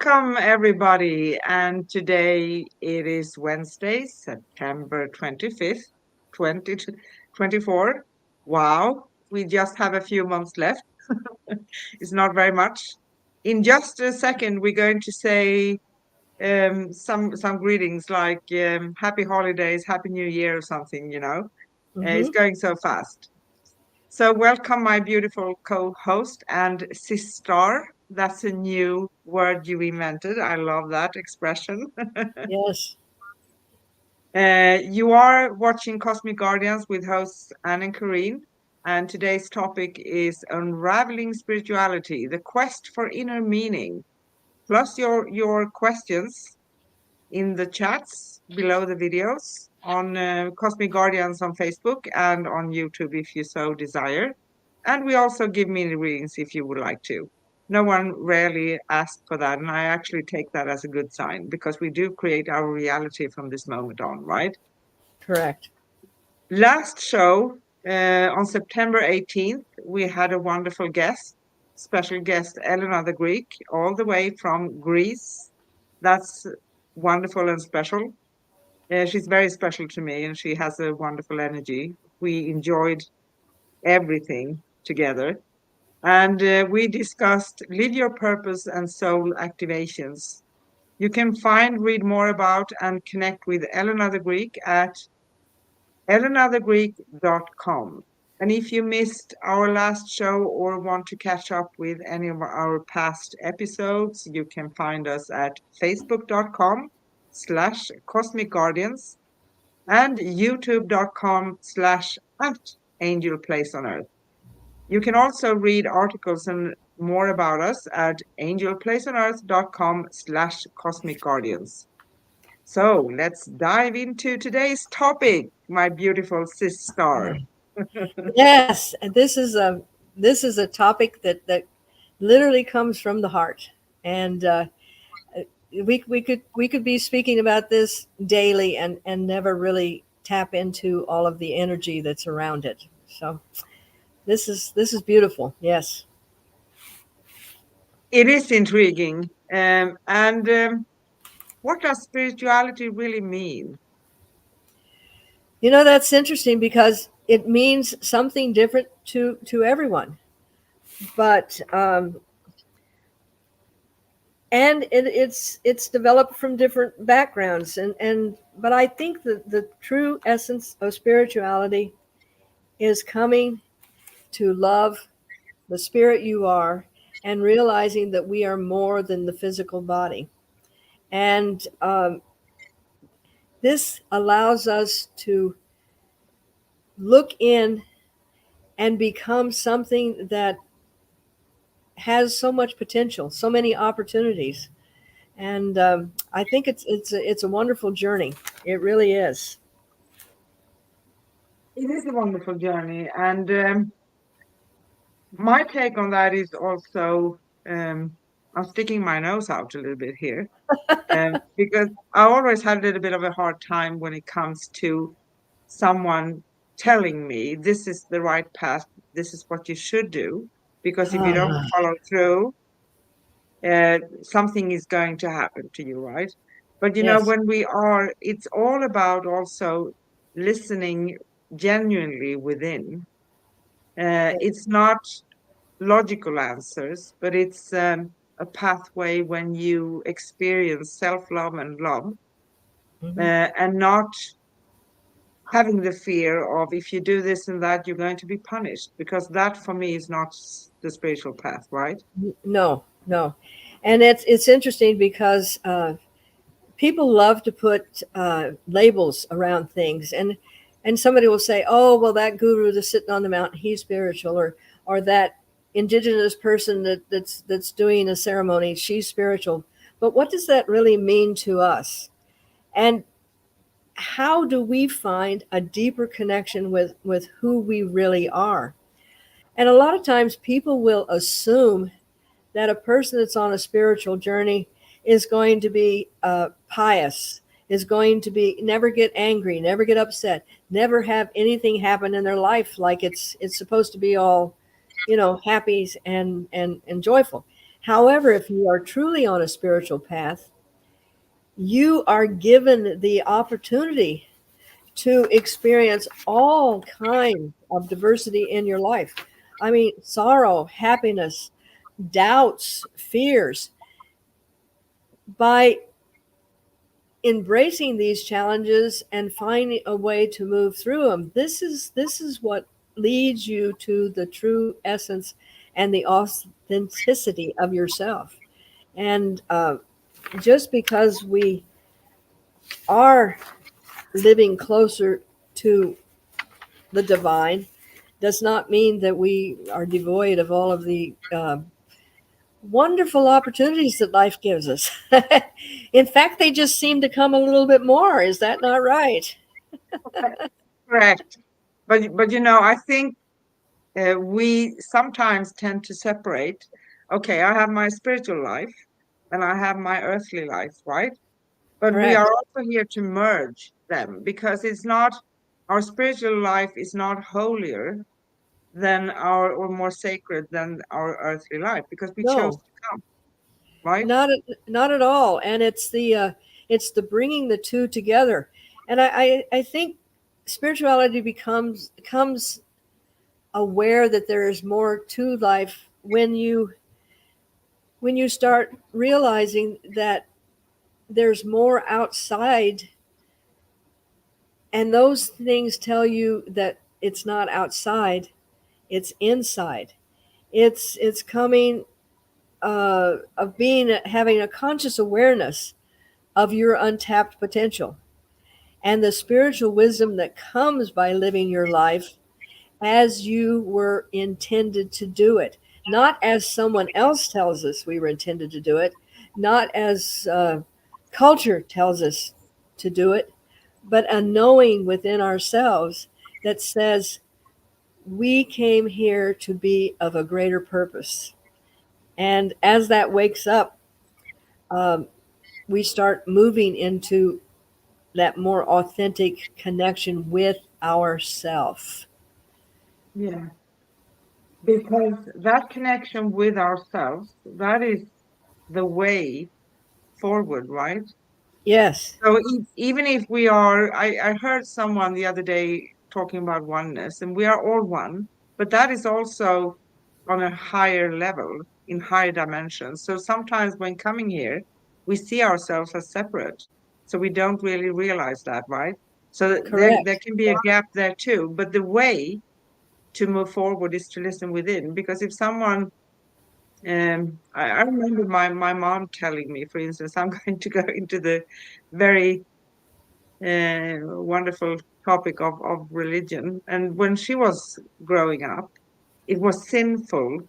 Welcome, everybody. And today it is Wednesday, September 25th, 2024. Wow, we just have a few months left. It's not very much. In just a second, we're going to say some greetings like Happy Holidays, Happy New Year, or something, It's going so fast. So welcome, my beautiful co-host and sister. That's a new word you invented. I love that expression. Yes. You are watching Cosmic Guardians with hosts Anne and Karine, and today's topic is Unraveling Spirituality, the quest for inner meaning, plus your questions in the chats below the videos on Cosmic Guardians on Facebook and on YouTube if you so desire. And we also give mini readings if you would like to. No one rarely asks for that, and I actually take that as a good sign because we do create our reality from this moment on, right? Correct. Last show on September 18th, we had a wonderful guest, special guest Elena the Greek, all the way from Greece. That's wonderful and special. She's very special to me, and she has a wonderful energy. We enjoyed everything together. And we discussed Live Your Purpose and Soul Activations. You can read more about, and connect with Elena the Greek at elenathegreek.com. And if you missed our last show or want to catch up with any of our past episodes, you can find us at facebook.com/Cosmic Guardians and youtube.com/Angel Place on Earth. You can also read articles and more about us at angelplaceonearth.com/Cosmic Guardians. So let's dive into today's topic, my beautiful sister. Yes, and this is a topic that literally comes from the heart, and we could be speaking about this daily and never really tap into all of the energy that's around it. So this is beautiful. Yes. It is intriguing. And what does spirituality really mean? That's interesting because it means something different to everyone, but and it's developed from different backgrounds, and but I think that the true essence of spirituality is coming to love the spirit you are and realizing that we are more than the physical body, and this allows us to look in and become something that has so much potential, so many opportunities. And I think it's a wonderful journey. It really is. It is a wonderful journey. And my take on that is also, I'm sticking my nose out a little bit here, because I always had a little bit of a hard time when it comes to someone telling me this is the right path, this is what you should do, because if you don't Ah, follow through, something is going to happen to you, right? But yes. when it's all about also listening genuinely within. It's not logical answers, but it's a pathway when you experience self-love and love, Mhm. and not having the fear of if you do this and that, you're going to be punished, because that for me is not the spiritual path, right? No, no, and it's interesting because people love to put labels around things, and somebody will say, "Oh, well, that guru that's sitting on the mountain, he's spiritual," or that indigenous person that's doing a ceremony, she's spiritual. But what does that really mean to us? And how do we find a deeper connection with who we really are? And a lot of times, people will assume that a person that's on a spiritual journey is going to be pious, is going to be never get angry, never get upset, never have anything happen in their life like it's supposed to be all, happy and joyful. However, if you are truly on a spiritual path, you are given the opportunity to experience all kinds of diversity in your life. I mean, sorrow, happiness, doubts, fears. By embracing these challenges and finding a way to move through them, this is what leads you to the true essence and the authenticity of yourself. And just because we are living closer to the divine does not mean that we are devoid of all of the wonderful opportunities that life gives us. In fact, they just seem to come a little bit more. Is that not right? Correct. But I think we sometimes tend to separate. Okay, I have my spiritual life and I have my earthly life, right? But we are Correct. also here to merge them because it's not our spiritual life is not holier than our or more sacred than our earthly life because we chose No, to come, right? not at all. And it's the bringing the two together. And I think spirituality becomes aware that there is more to life when you start realizing that there's more outside, and those things tell you that it's not outside, it's inside. It's coming of being having a conscious awareness of your untapped potential and the spiritual wisdom that comes by living your life as you were intended to do it, not as someone else tells us we were intended to do it, not as culture tells us to do it, but a knowing within ourselves that says we came here to be of a greater purpose. And as that wakes up, um, we start moving into that more authentic connection with ourself. Yeah, because that connection with ourselves, that is the way forward, right? Yes, So even if we are, I heard someone the other day talking about oneness, and we are all one, but that is also on a higher level, in higher dimensions. So sometimes when coming here, we see ourselves as separate. So we don't really realize that, right? So there correct. can be a gap there too. But the way to move forward is to listen within. Because if someone, I remember my mom telling me, for instance, I'm going to go into the very wonderful topic of religion. And when she was growing up, it was sinful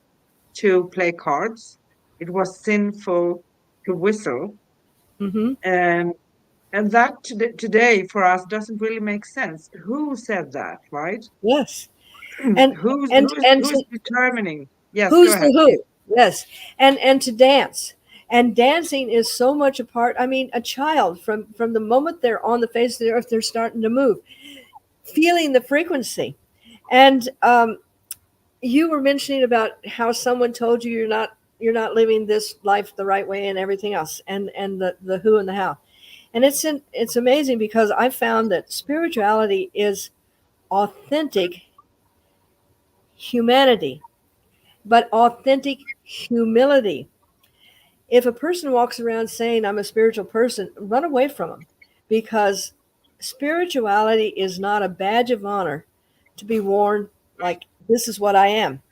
to play cards. It was sinful to whistle. Hmm. Um, and that today for us doesn't really make sense. Who said that, right? Yes. And Who's and who's and who's to, determining? Yes, go who's the ahead, who? please. Yes. And to dance. And dancing is so much a part. I mean, a child from the moment they're on the face of the earth, they're starting to move, feeling the frequency. And you were mentioning about how someone told you you're not living this life the right way and everything else, and the who and the how. And it's amazing because I found that spirituality is authentic humanity, but authentic humility. If a person walks around saying I'm a spiritual person, run away from them, because spirituality is not a badge of honor to be worn like this is what I am.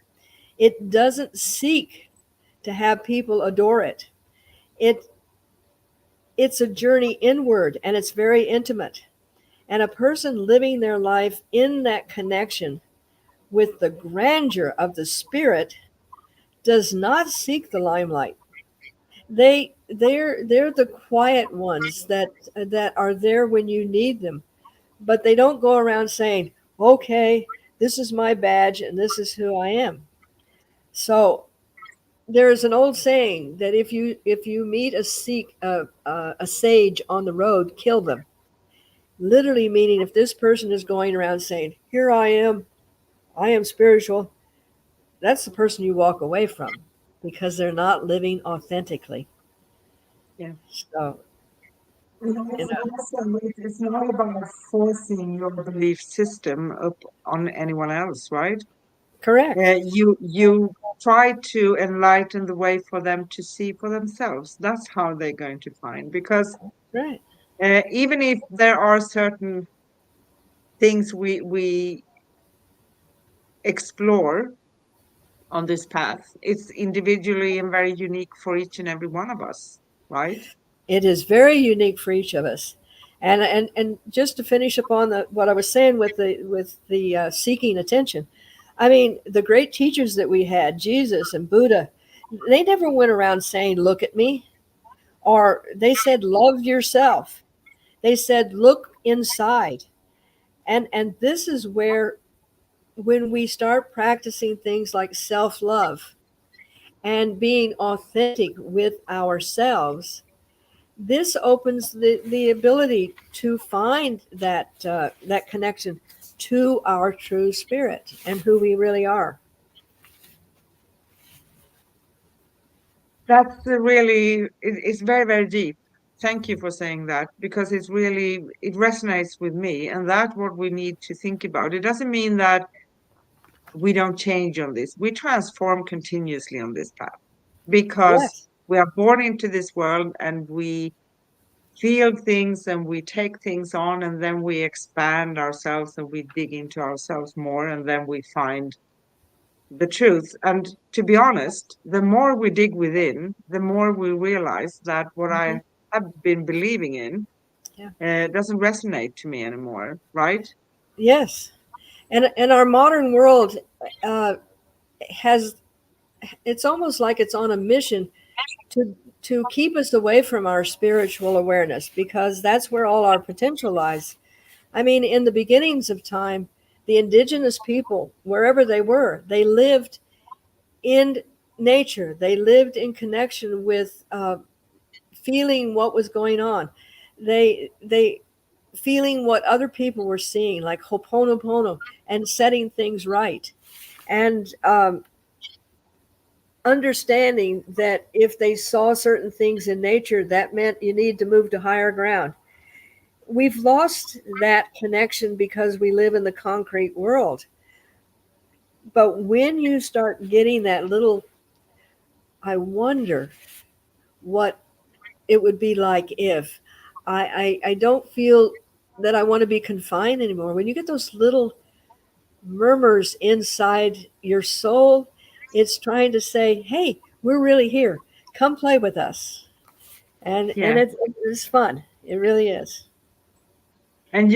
It doesn't seek to have people adore it. It it's a journey inward, and it's very intimate. And a person living their life in that connection with the grandeur of the spirit does not seek the limelight. They're the quiet ones that are there when you need them, but they don't go around saying, "Okay, this is my badge and this is who I am." So there's an old saying that if you meet a sage on the road, kill them. Literally meaning if this person is going around saying, "Here I am spiritual," that's the person you walk away from. because they're not living authentically. Yeah. So, you know, It's not about forcing your belief system up on anyone else, right? correct. You try to enlighten the way for them to see for themselves. That's how they're going to find. Because Right. even if there are certain things we explore on this path, it's individually and very unique for each and every one of us, right? It is very unique for each of us. And just to finish up on what I was saying with the seeking attention, I mean, the great teachers that we had, Jesus and Buddha, they never went around saying, "Look at me," or they said, "Love yourself." They said, "Look inside." And this is where, when we start practicing things like self-love and being authentic with ourselves, this opens the ability to find that connection to our true spirit and who we really are. That's it's very, very deep. Thank you for saying that because it resonates with me, and that's what we need to think about. It doesn't mean that we don't change on this. We transform continuously on this path because Yes. we are born into this world and we feel things and we take things on and then we expand ourselves and we dig into ourselves more and then we find the truth. And to be honest, the more we dig within, the more we realize that what Hmm. I have been believing in Yeah. doesn't resonate to me anymore, right? Yes. And our modern world uh, has, it's almost like it's on a mission to keep us away from our spiritual awareness, because that's where all our potential lies. I mean, in the beginnings of time, the indigenous people, wherever they were, they lived in nature. They lived in connection with feeling what was going on. They feeling what other people were seeing, like Ho'oponopono, and setting things right, and understanding that if they saw certain things in nature, that meant you need to move to higher ground. We've lost that connection because we live in the concrete world. But when you start getting that little, I wonder what it would be like if I don't feel that I want to be confined anymore. When you get those little murmurs inside your soul, it's trying to say, "Hey, we're really here. Come play with us." And Yeah. it's fun. It really is. And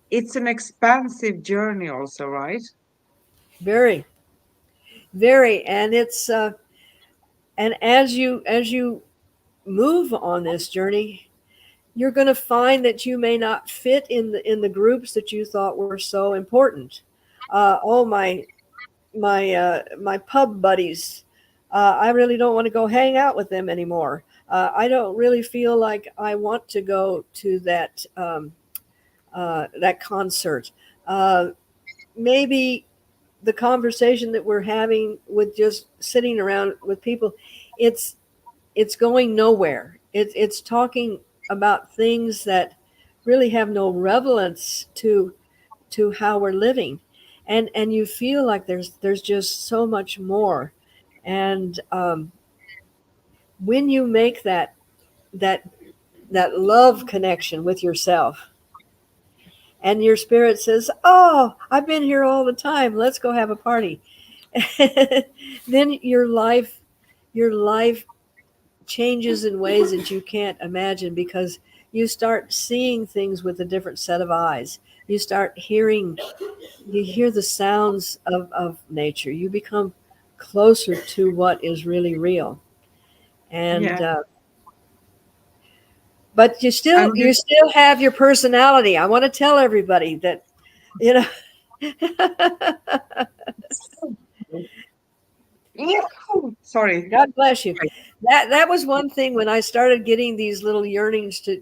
it's an expansive journey also, right? Very, very. And it's and as you move on this journey, you're going to find that you may not fit in the groups that you thought were so important. Oh, my pub buddies, I really don't want to go hang out with them anymore. I don't really feel like I want to go to that concert. Maybe the conversation that we're having with just sitting around with people, it's it's going nowhere. It's talking about things that really have no relevance to how we're living, and you feel like there's just so much more. And when you make that that love connection with yourself, and your spirit says, "Oh, I've been here all the time. Let's go have a party," then your life changes in ways that you can't imagine, because you start seeing things with a different set of eyes. You start hearing, you hear the sounds of nature. You become closer to what is really real. And Yeah. but you still have your personality. I want to tell everybody that, you know. Sorry. God bless you. That was one thing when I started getting these little yearnings to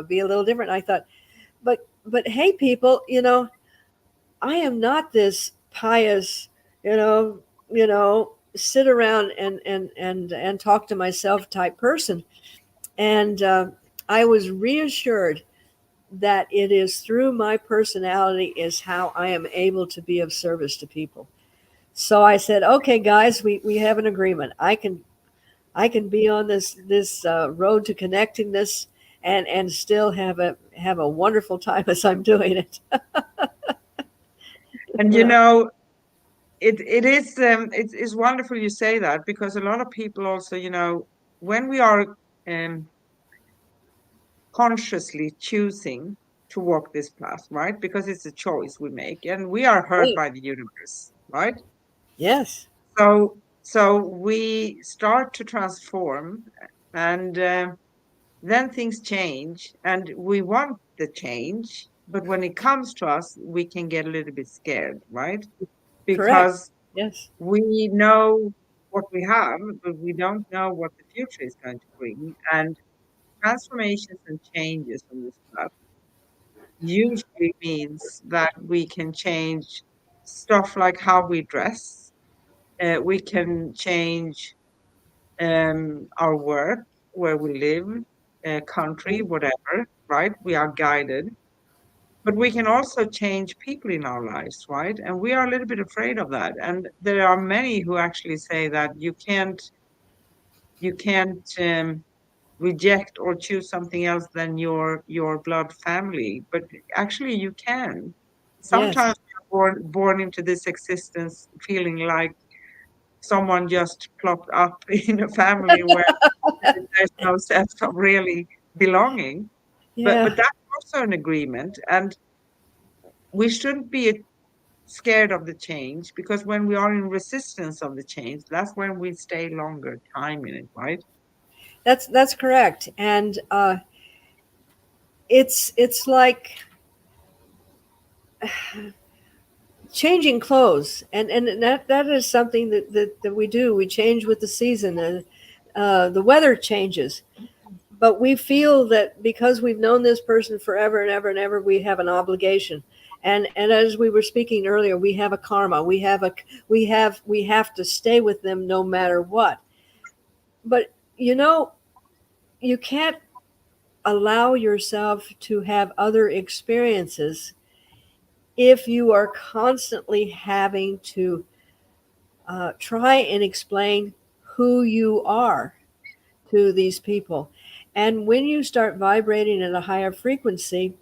be a little different. I thought, but hey, people, I am not this pious, you know, sit around and talk to myself type person. And I was reassured that it is through my personality is how I am able to be of service to people. So I said, okay, guys, we have an agreement. I can be on this road to connectedness and still have a wonderful time as I'm doing it. And You know? it is it's wonderful you say that, because a lot of people also, when we are um consciously choosing to walk this path, right? Because it's a choice we make, and we are heard Right. by the universe, right? Yes. So we start to transform, and then things change, and we want the change. But when it comes to us, we can get a little bit scared, right? Correct. Because Yes. we know what we have, but we don't know what the future is going to bring. And transformations and changes on this path usually means that we can change stuff like how we dress. We can change our work, where we live, country, whatever, right? We are guided. But we can also change people in our lives, right? And we are a little bit afraid of that. And there are many who actually say that you can't reject or choose something else than your blood family. But actually you can. Yes. Sometimes you're born into this existence feeling like someone just plopped up in a family where there's no sense of really belonging. But Yeah. that's also an agreement. And we shouldn't be scared of the change, because when we are in resistance of the change, that's when we stay longer time in it, right? That's correct. And it's like changing clothes, and that is something that we do. We change with the season, and the weather changes. But we feel that because we've known this person forever and ever and ever, we have an obligation. And as we were speaking earlier, we have a karma. We have to stay with them no matter what. But you can't allow yourself to have other experiences if you are constantly having to try and explain who you are to these people. And when you start vibrating at a higher frequency,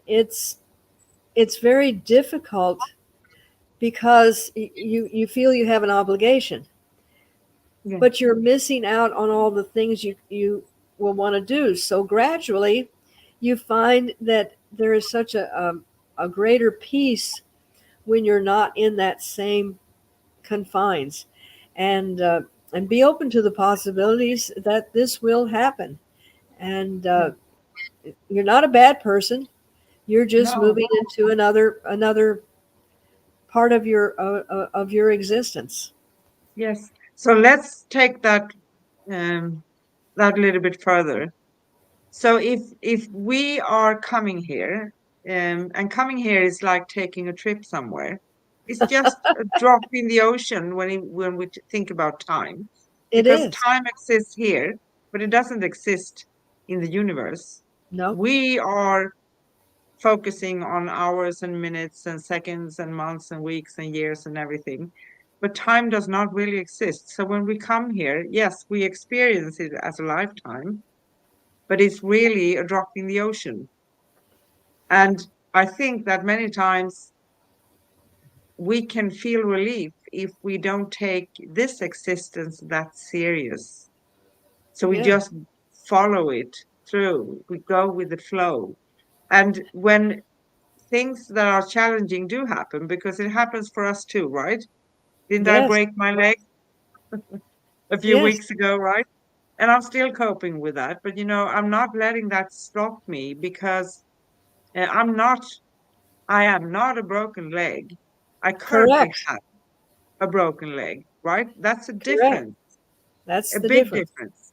it's it's very difficult because you feel you have an obligation, Yeah. but you're missing out on all the things you will want to do. So gradually, you find that there is such a greater peace when you're not in that same confines, and and be open to the possibilities that this will happen. And Yeah. you're not a bad person. You're just No. moving into another part of your existence. Yes. So let's take um, that a little bit further. So if we are coming here, and coming here is like taking a trip somewhere. It's just a drop in the ocean when we think about time, It because is. time exists here, but it doesn't exist in the universe. No. We are focusing on hours and minutes and seconds and months and weeks and years and everything. But time does not really exist. So when we come here, yes, we experience it as a lifetime, but it's really a drop in the ocean. And I think that many times we can feel relief if we don't take this existence that serious. So we Yeah. just follow it through, we go with the flow. And when things that are challenging do happen, because it happens for us too, right? Didn't I Yes. break my leg a few Yes. weeks ago, right? And I'm still coping with that. But I'm not letting that stop me, because I'm not, I am not a broken leg. I currently Correct. have a broken leg, right? That's a Correct. difference, That's a the big difference. difference.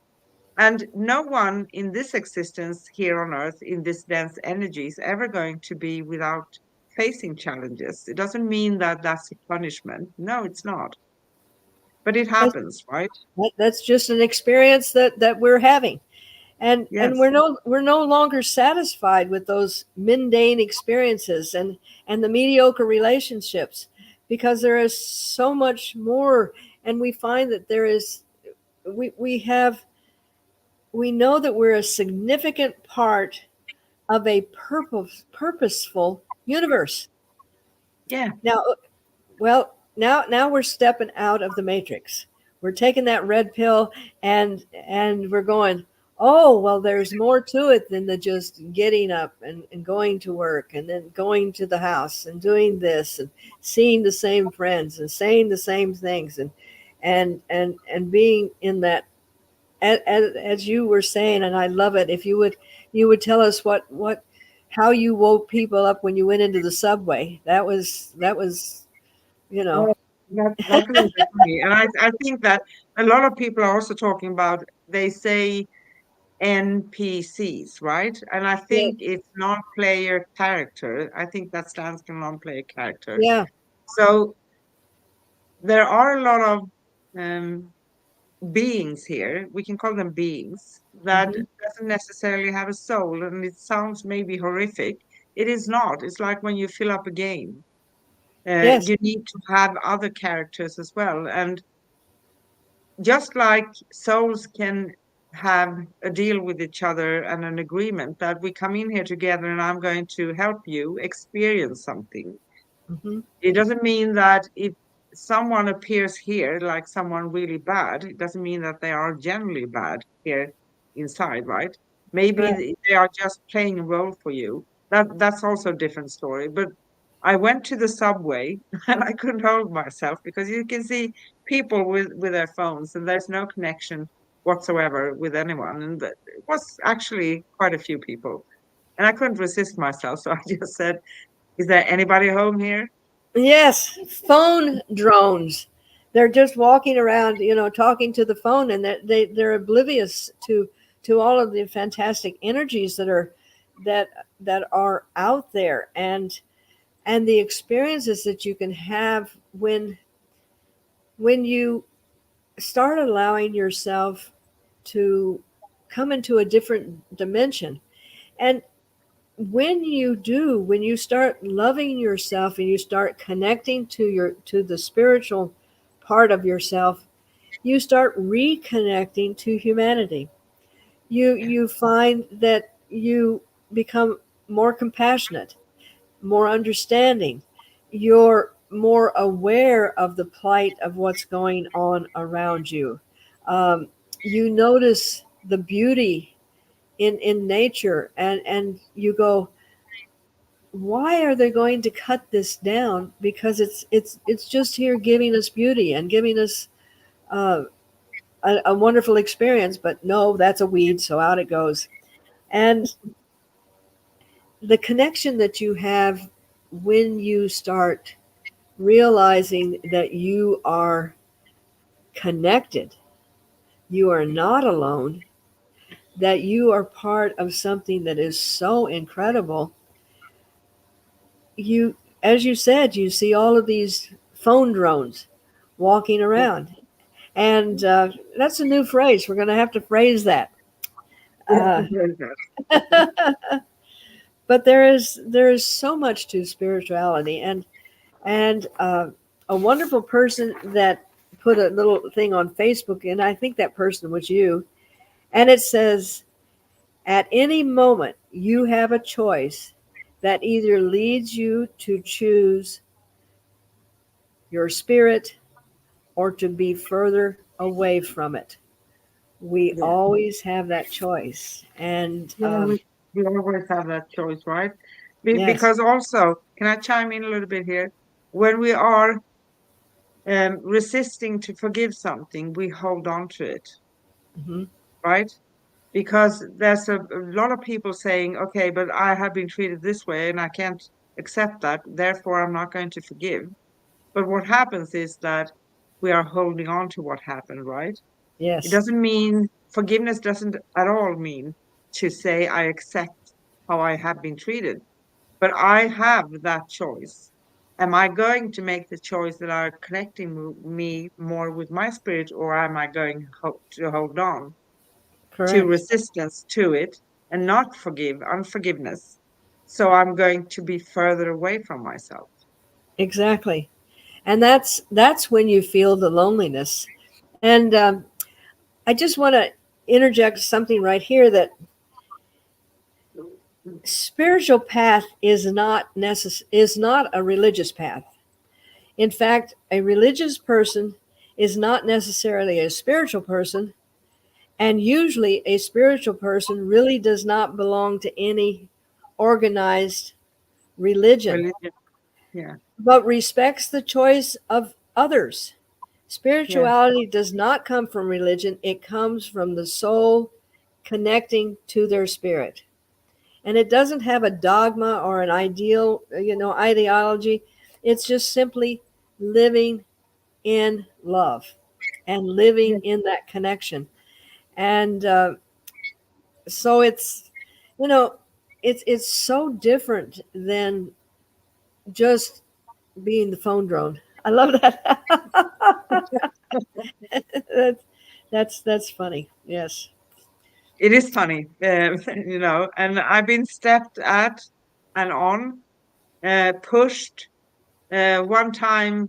And no one in this existence here on earth, in this dense energy, is ever going to be without facing challenges. It doesn't mean that that's a punishment. No, it's not. but it That's, happens, right? that's just an experience that we're having. And Yes. we're no longer satisfied with those mundane experiences and the mediocre relationships, because there is so much more. And we find that there is we have we know that we're a significant part of a purposeful universe. Yeah. Now, well, now we're stepping out of the matrix. We're taking that red pill, and we're going, oh, well, there's more to it than the just getting up and going to work and then going to the house and doing this and seeing the same friends and saying the same things and being in that, as you were saying, and I love it. If you would tell us what how you woke people up when you went into the subway. That was you know. Oh, that's really funny. And I think that a lot of people are also talking about, they say NPCs, right? And I Yeah, think it's non-player character. I think that stands for non-player character. yeah. So there are a lot of um, beings here. We can call them beings that Hmm. doesn't necessarily have a soul. And it sounds maybe horrific. It is not. It's like when you fill up a game. Yes. You need to have other characters as well. And just like souls can have a deal with each other and an agreement that we come in here together and I'm going to help you experience something. Hmm. It doesn't mean that if someone appears here like someone really bad, it doesn't mean that they are generally bad here inside, right? Maybe Right. they are just playing a role for you. That's also a different story. But I went to the subway and I couldn't hold myself because you can see people with their phones and there's no connection whatsoever with anyone. And it was actually quite a few people. And I couldn't resist myself. So I just said, is there anybody home here? Yes, phone drones. They're just walking around, talking to the phone, and they're oblivious to all of the fantastic energies that that are out there, and the experiences that you can have when you start allowing yourself to come into a different dimension. And when you start loving yourself and you start connecting to the spiritual part of yourself, you start reconnecting to humanity. You find that you become more compassionate, more understanding. You're more aware of the plight of what's going on around you. Um, you notice the beauty in nature, and you go, why are they going to cut this down? Because it's just here giving us beauty and giving us uh, a wonderful experience. But no, that's a weed, so out it goes. And the connection that you have when you start realizing that you are connected, you are not alone, that you are part of something that is so incredible. You, as you said, you see all of these phone drones walking Yeah. around, and that's a new phrase. We're going to have to phrase that. Yeah, Uh, very good. but there is so much to spirituality, and a wonderful person that put a little thing on Facebook, and I think that person was you, and it says, at any moment you have a choice that either leads you to choose your spirit or to be further away from it. We Yeah. always have that choice. And Yeah, we always have that choice, right? yes. Because also, can I chime in a little bit here? When we are resisting to forgive something, we hold on to it, Hmm. right? Because there's a lot of people saying, okay, but I have been treated this way and I can't accept that, therefore I'm not going to forgive. But what happens is that we are holding on to what happened, right? It Yes. doesn't mean forgiveness doesn't at all mean to say I accept how I have been treated, but I have that choice. am I going to make the choice that are connecting me more with my spirit, or am I going to hold on to Correct. resistance to it and not forgive, unforgiveness? So I'm going to be further away from myself. Exactly. And that's when you feel the loneliness. And I just want to interject something right here that spiritual path is not a religious path. In fact, a religious person is not necessarily a spiritual person, and usually a spiritual person really does not belong to any organized religion, Religion. Yeah. but respects the choice of others. Yeah. Spirituality does not come from religion, it comes from the soul connecting to their spirit. And it doesn't have a dogma or an ideology. It's just simply living in love and living Yeah. in that connection. And so you know, it's so different than just being the phone drone. I love that. that's, that's funny. Yes. It is funny, and I've been stepped at and on, pushed. One time,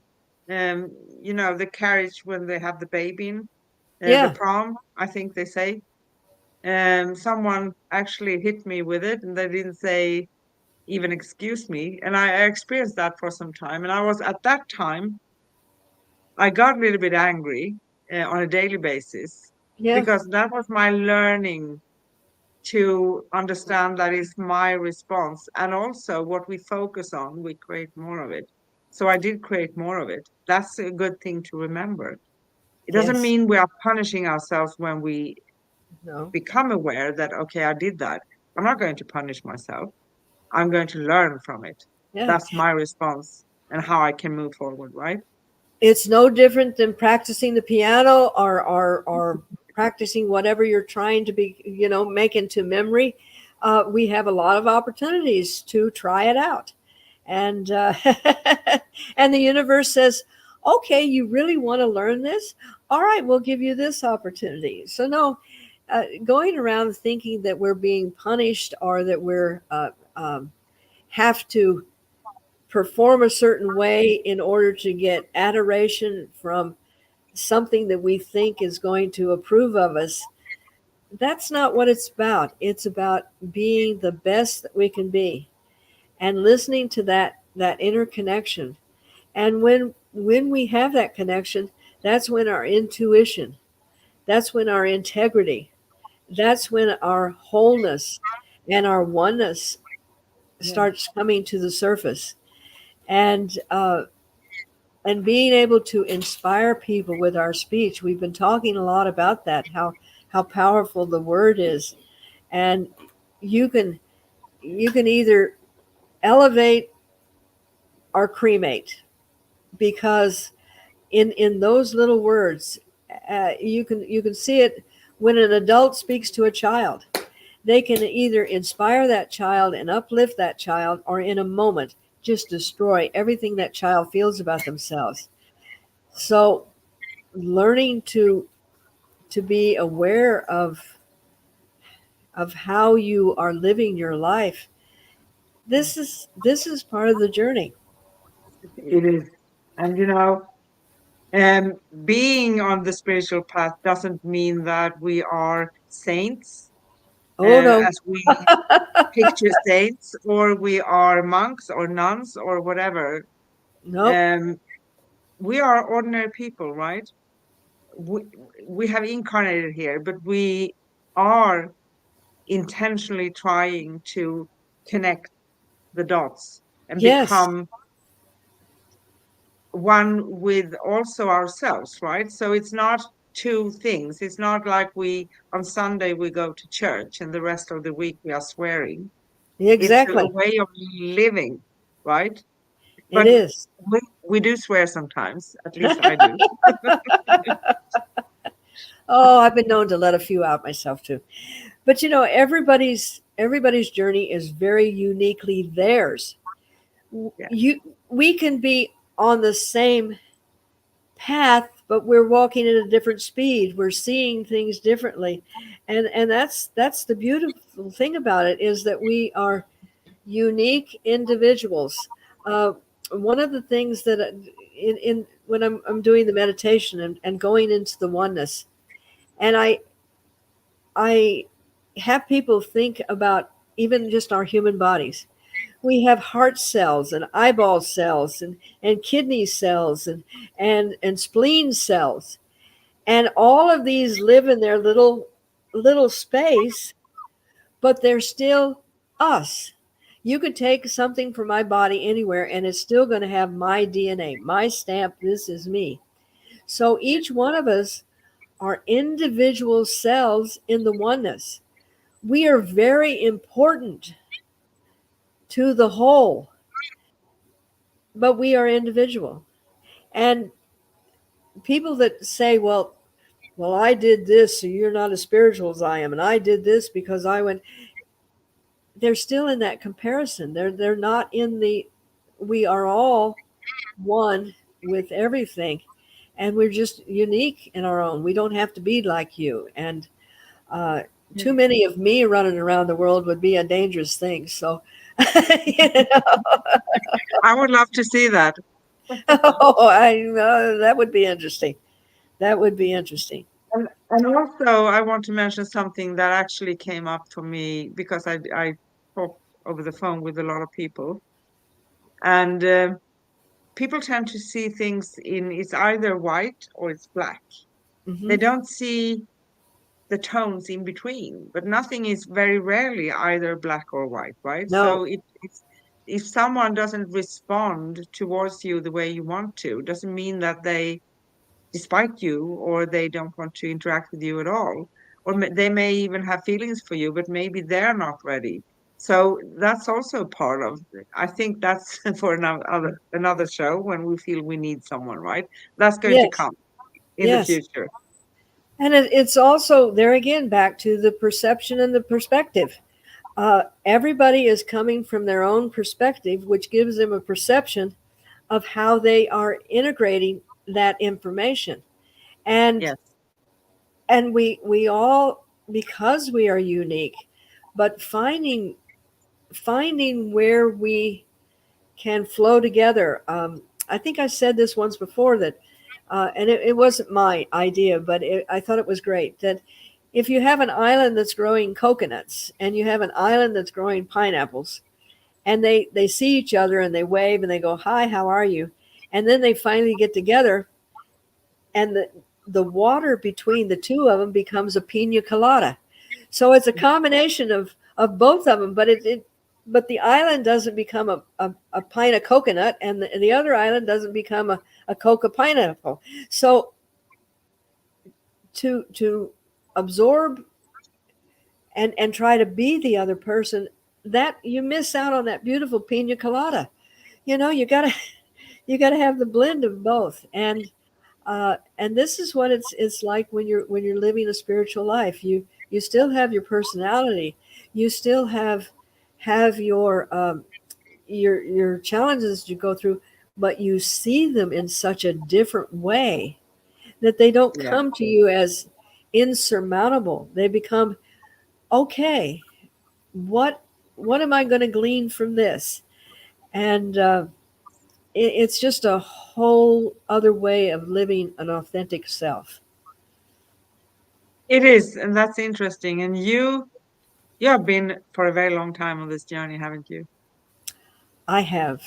um, the carriage when they have the baby in, the Yeah. prom, I think they say. Someone actually hit me with it, and they didn't say even excuse me. And I experienced that for some time. And I was at that time, I got a little bit angry on a daily basis Yeah. because that was my learning to understand that is my response. And also, what we focus on, we create more of it. So I did create more of it. That's a good thing to remember. It doesn't Yes. mean we are punishing ourselves when we No. become aware that, okay, I did that. I'm not going to punish myself. I'm going to learn from it. Yeah. That's my response and how I can move forward, right? It's no different than practicing the piano or practicing whatever you're trying to be, make into memory. We have a lot of opportunities to try it out. And and the universe says, okay, you really want to learn this? All right, we'll give you this opportunity. So no, going around thinking that we're being punished or that we're have to perform a certain way in order to get adoration from something that we think is going to approve of us, that's not what it's about. It's about being the best that we can be and listening to that inner connection. And when we have that connection, that's when our intuition, that's when our integrity, that's when our wholeness and our oneness Yeah. starts coming to the surface. And and being able to inspire people with our speech. We've been talking a lot about that, how powerful the word is. And you can either elevate or cremate, because in those little words, you can see it when an adult speaks to a child. They can either inspire that child and uplift that child, or in a moment just destroy everything that child feels about themselves. So learning to be aware of how you are living your life, this is part of the journey. It is. And um, being on the spiritual path doesn't mean that we are saints, Oh no. as we picture saints, or we are monks or nuns or whatever. Nope. Um, we are ordinary people, right? We, we have incarnated here, but we are intentionally trying to connect the dots and Yes. become one with also ourselves, right? So it's not two things. It's not like we on Sunday we go to church and the rest of the week we are swearing. It's a Exactly. way of living, right? It But is. we do swear sometimes, at least I do. Oh, I've been known to let a few out myself too. But everybody's journey is very uniquely theirs. Yeah. You we can be on the same path, but we're walking at a different speed. We're seeing things differently. And that's the beautiful thing about it, is that we are unique individuals. Uh, One of the things that in when I'm doing the meditation and going into the oneness, and I have people think about even just our human bodies. We have heart cells and eyeball cells and kidney cells and spleen cells. And all of these live in their little space, but they're still us. You could take something from my body anywhere and it's still going to have my DNA, my stamp. This is me. So each one of us are individual cells in the oneness. We are very important to the whole, but we are individual. And people that say, well, I did this, so you're not as spiritual as I am, and I did this because I went. They're still in that comparison. They're not in the. We are all one with everything, and we're just unique in our own. We don't have to be like you. And too many of me running around the world would be a dangerous thing. So, you know, I would love to see that. oh, I know that would be interesting. That would be interesting. And also, I want to mention something that actually came up for me because I talk over the phone with a lot of people, and people tend to see things in it's either white or it's black. They Hmm. don't see the tones in between, but nothing is very rarely either black or white, right? No. So it's if someone doesn't respond towards you the way you want to, doesn't mean that they despite you or they don't want to interact with you at all. Or they may even have feelings for you, but maybe they're not ready. So that's also part of it. I think that's for another show when we feel we need someone, right? That's going to Yes. come in the Yes. future. And it's also there again back to the perception and the perspective. Everybody is coming from their own perspective, which gives them a perception of how they are integrating that information. And Yes. we all, because we are unique, but finding where we can flow together. I think I said this once before that, and it wasn't my idea, but I thought it was great that if you have an island that's growing coconuts and you have an island that's growing pineapples, and they see each other and they wave and they go, "Hi, how are you?" And then they finally get together, and the water between the two of them becomes a pina colada. So it's a combination of both of them, but but the island doesn't become a pint of coconut, and the other island doesn't become a coca pineapple. So to absorb and try to be the other person, that you miss out on that beautiful pina colada. You gotta you gotta have the blend of both. And this is what it's like when you're living a spiritual life. You still have your personality. You still have your challenges you go through, but you see them in such a different way that they don't Yeah. come to you as insurmountable. They become, okay, what what am I going to glean from this? And it's just a whole other way of living an authentic self. It is, and that's interesting. And you have been for a very long time on this journey, haven't you? I have.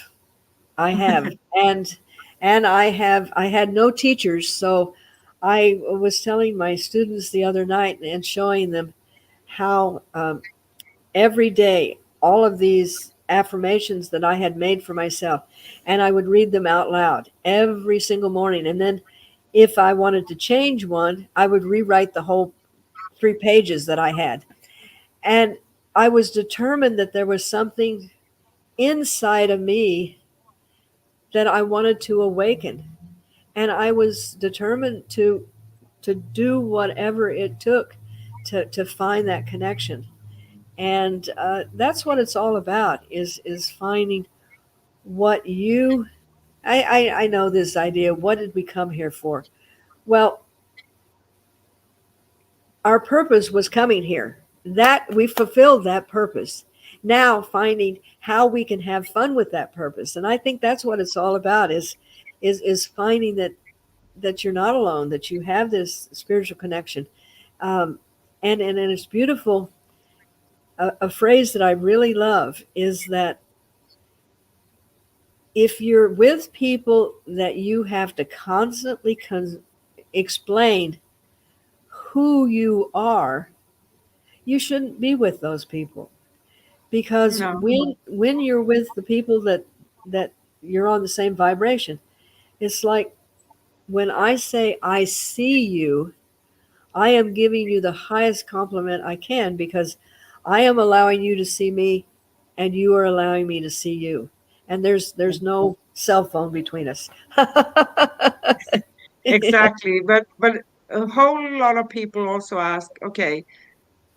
I have. And I had no teachers, so I was telling my students the other night and showing them how every day all of these affirmations that I had made for myself, and I would read them out loud every single morning. And then if I wanted to change one, I would rewrite the whole 3 pages that I had. And I was determined that there was something inside of me that I wanted to awaken. And I was determined to do whatever it took to find that connection. And that's what it's all about, is finding what you I know this idea. What did we come here for? Well, our purpose was coming here. That we fulfilled that purpose. Now finding how we can have fun with that purpose. And I think that's what it's all about is finding that you're not alone, that you have this spiritual connection. Um, and it's beautiful. A phrase that I really love is that if you're with people that you have to constantly explain who you are, you shouldn't be with those people. Because No, when you're with the people that you're on the same vibration, it's like when I say I see you, I am giving you the highest compliment I can because I am allowing you to see me and you are allowing me to see you. And there's no cell phone between us. exactly. But a whole lot of people also ask, okay,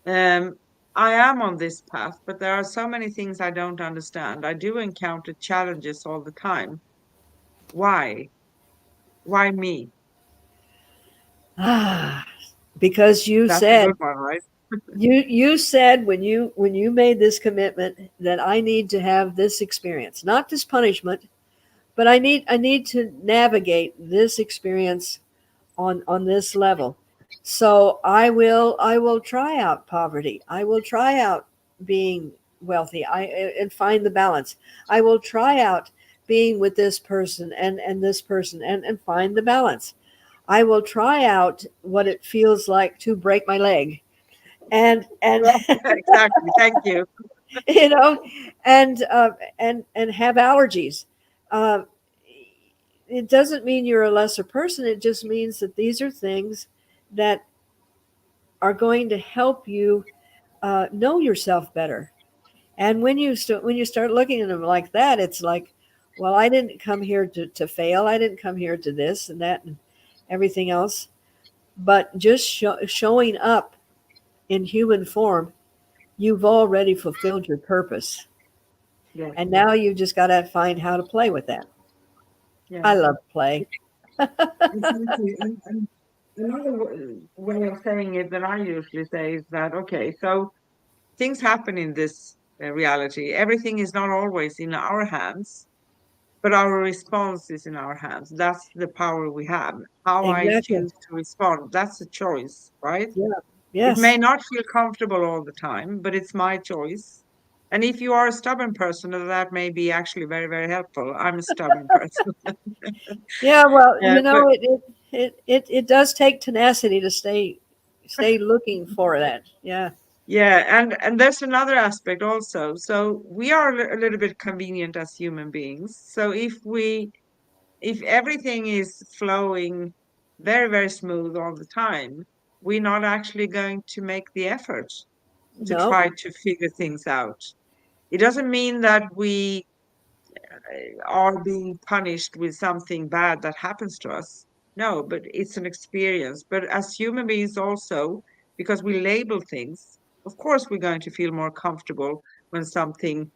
um, I am on this path, but there are so many things I don't understand. I do encounter challenges all the time. Why? Why me? Ah, because That's a good one, right? you said when you made this commitment that I need to have this experience, not this punishment, but I need to navigate this experience on this level. So I will try out poverty. I will try out being wealthy. I and find the balance. I will try out being with this person and this person and find the balance. I will try out what it feels like to break my leg and Right, exactly. Thank you. you know and have allergies. Uh, it doesn't mean you're a lesser person. It just means that these are things that are going to help you know yourself better. And when you start looking at them like that, it's like, well, I didn't come here to fail. I didn't come here to this and that and everything else. But just showing up in human form, you've already fulfilled your purpose. Yeah, And now you just got to find how to play with that. yeah. I love play. Exactly. And another way of saying it that I usually say is that, okay, so things happen in this reality. Everything is not always in our hands, but our response is in our hands. That's the power we have. How I Exactly. choose to respond, that's a choice, right? Yeah. It may Yes. not feel comfortable all the time, but it's my choice. And if you are a stubborn person, that may be actually very, very helpful. I'm a stubborn person. Yeah. Well, you But know, it does take tenacity to stay looking for that. Yeah. yeah, and there's another aspect also. So we are a little bit convenient as human beings. So if everything is flowing very, very smooth all the time, we're not actually going to make the effort to No. try to figure things out. It doesn't mean that we are being punished with something bad that happens to us. No, but it's an experience. But as human beings, also, because we label things, of course, we're going to feel more comfortable when something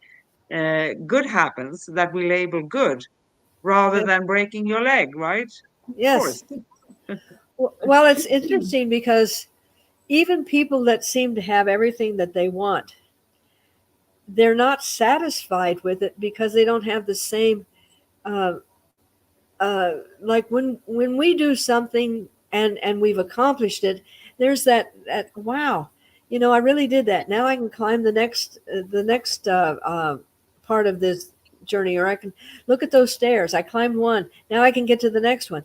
good happens that we label good rather Yeah. than breaking your leg, right? Of Yes. course. Well, it's interesting because even people that seem to have everything that they want, they're not satisfied with it because they don't have the same uh, like when we do something and we've accomplished it. There's that wow, you know, I really did that. Now I can climb the next part of this journey, or I can look at those stairs. I climbed one. Now I can get to the next one.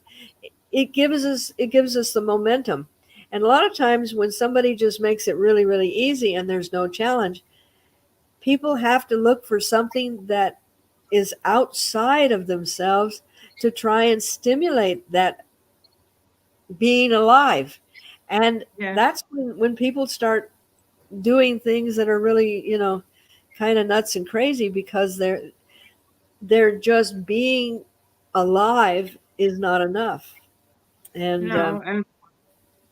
It gives us the momentum. And a lot of times when somebody just makes it really really easy and there's no challenge, people have to look for something that is outside of themselves to try and stimulate that being alive. And Yeah. that's when people start doing things that are really, you know, kind of nuts and crazy because they're just being alive is not enough. And No,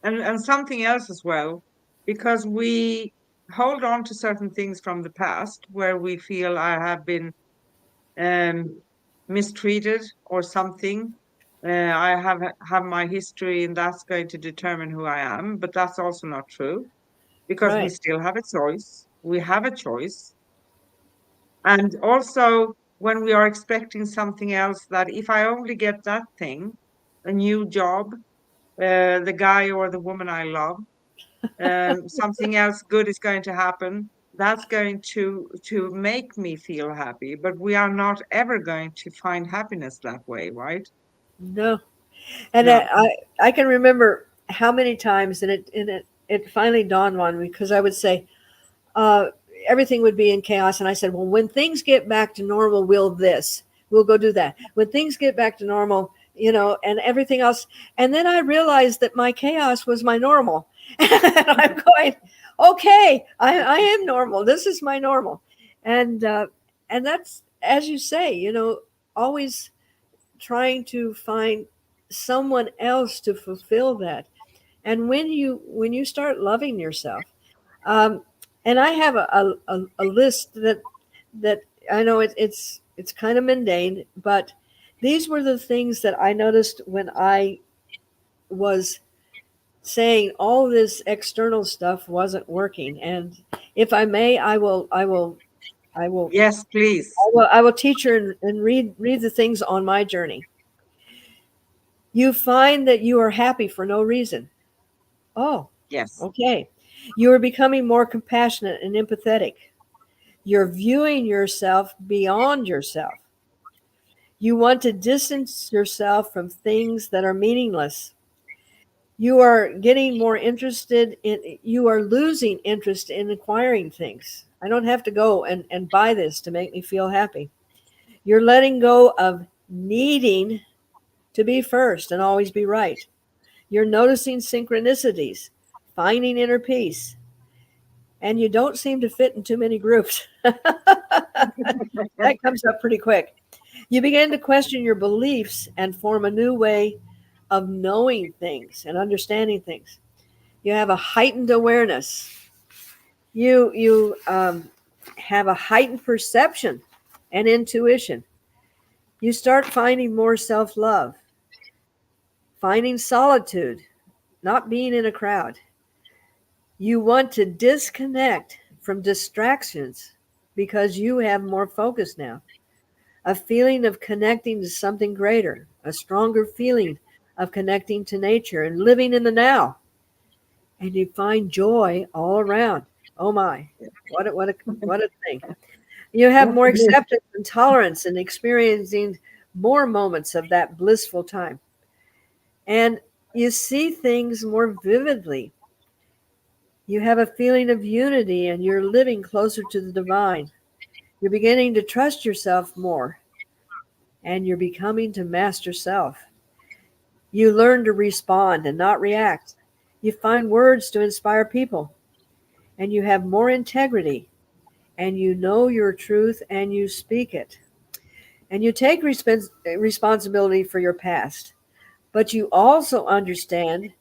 and something else as well, because we hold on to certain things from the past where we feel I have been mistreated or something. I have my history, and that's going to determine who I am. But that's also not true because we Right. still have a choice. We have a choice. And also, when we are expecting something else, that if I only get that thing, a new job, the guy or the woman I love, something else good is going to happen. That's going to make me feel happy. But we are not ever going to find happiness that way, right? No. And No. I can remember how many times, and it finally dawned on me because I would say, uh, everything would be in chaos. And I said, well, when things get back to normal, we'll go do that. When things get back to normal, and everything else. And then I realized that my chaos was my normal. And I'm going, okay, I am normal. This is my normal. And that's, as you say, always trying to find someone else to fulfill that. And when you start loving yourself, um, and I have a list that I know it's kind of mundane, but these were the things that I noticed when I was saying all this external stuff wasn't working. And if I may, I will Yes, please. I will teach her and read the things on my journey. You find that you are happy for no reason. Oh, Yes. okay. You are becoming more compassionate and empathetic. You're viewing yourself beyond yourself. You want to distance yourself from things that are meaningless. You are getting more interested in, you are losing interest in acquiring things. I don't have to go and buy this to make me feel happy. You're letting go of needing to be first and always be right. You're noticing synchronicities, finding inner peace, and you don't seem to fit in too many groups. That comes up pretty quick. You begin to question your beliefs and form a new way of knowing things and understanding things. You have a heightened awareness. You have a heightened perception and intuition. You start finding more self love, finding solitude, not being in a crowd. You want to disconnect from distractions because you have more focus now. A feeling of connecting to something greater, a stronger feeling of connecting to nature and living in the now. And you find joy all around. Oh my, what a thing. You have more acceptance and tolerance and experiencing more moments of that blissful time. And you see things more vividly. You have a feeling of unity and you're living closer to the divine. You're beginning to trust yourself more and you're becoming to master self. You learn to respond and not react. You find words to inspire people and you have more integrity and you know your truth and you speak it. And you take responsibility for your past, but you also understand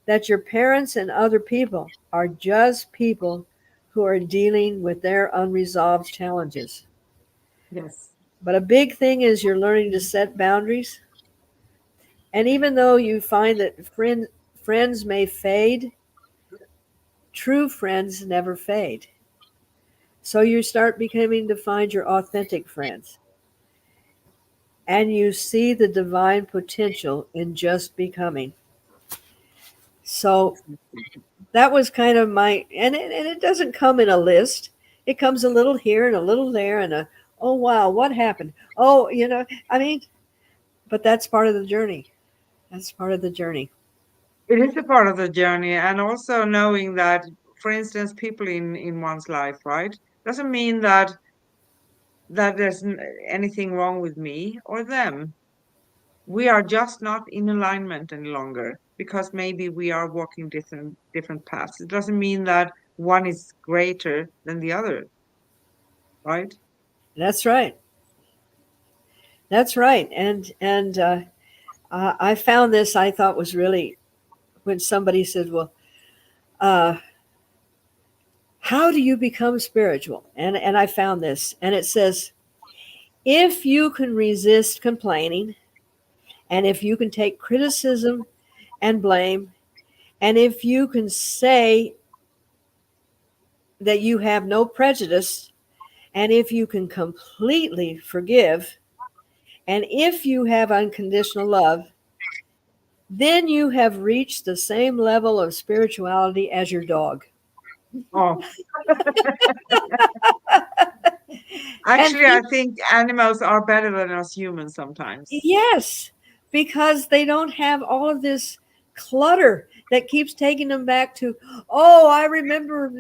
that your parents and other people are just people who are dealing with their unresolved challenges. Yes. But a big thing is you're learning to set boundaries. And even though you find that friends may fade, true friends never fade. So you start becoming to find your authentic friends. And you see the divine potential in just becoming. So that was kind of my, and it doesn't come in a list. It comes a little here and a little there and oh wow, what happened? Oh, I mean, but that's part of the journey. That's part of the journey. It is a part of the journey, and also knowing that, for instance, people in one's life, right, doesn't mean that there's anything wrong with me or them. We are just not in alignment any longer because maybe we are walking different paths. It doesn't mean that one is greater than the other, right? That's right. That's right. And I found this. I thought was really when somebody said, "Well, uh, how do you become spiritual?" And I found this, and it says, If you can resist complaining, and if you can take criticism and blame, and if you can say that you have no prejudice, and if you can completely forgive, and if you have unconditional love, then you have reached the same level of spirituality as your dog. Oh, And actually, I think animals are better than us humans sometimes. yes, because they don't have all of this clutter that keeps taking them back to, oh, I remember,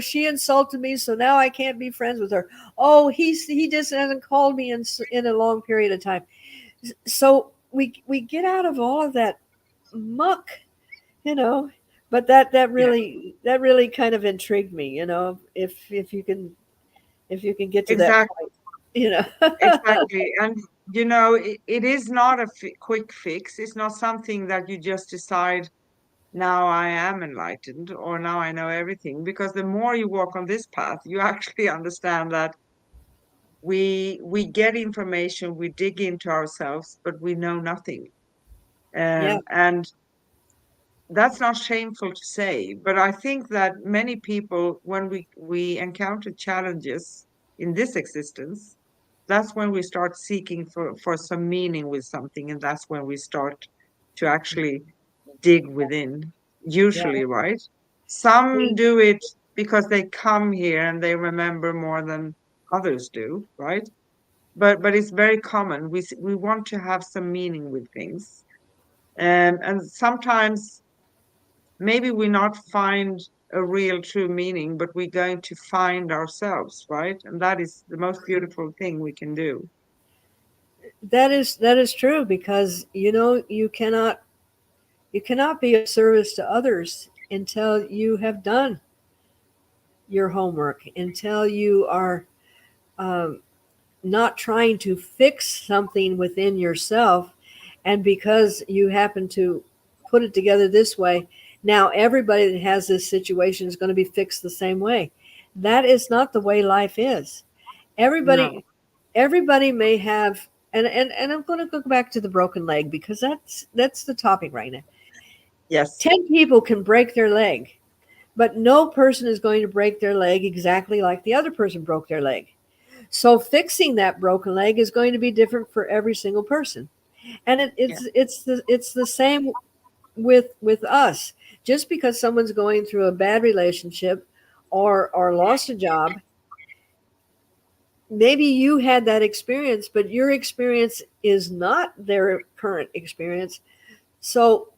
she insulted me, so now I can't be friends with her. Oh, he just hasn't called me in a long period of time. So we get out of all of that muck, you know. But Yeah, that really kind of intrigued me, if you can get to that exactly. point, you know. Exactly. And, it is not a quick fix. It's not something that you just decide, now I am enlightened or now I know everything. Because the more you walk on this path, you actually understand that we get information, we dig into ourselves, but we know nothing. Yeah, And that's not shameful to say, but I think that many people, when we encounter challenges in this existence, that's when we start seeking for some meaning with something, and that's when we start to actually dig within, yeah. usually, right? Some We do it because they come here and they remember more than others do, right? But it's very common. We want to have some meaning with things, and sometimes maybe we not find a real true meaning, but we're going to find ourselves, right? And that is the most beautiful thing we can do. that is true, because you cannot be of service to others until you have done your homework, until you are um, not trying to fix something within yourself. And because you happen to put it together this way, now everybody that has this situation is going to be fixed the same way. That is not the way life is. No. Everybody may have, and I'm going to go back to the broken leg, because that's the topic right now. Yes. 10 people can break their leg, but no person is going to break their leg exactly like the other person broke their leg. So fixing that broken leg is going to be different for every single person. And Yeah. it's the same with us. Just because someone's going through a bad relationship or lost a job, maybe you had that experience, but your experience is not their current experience. So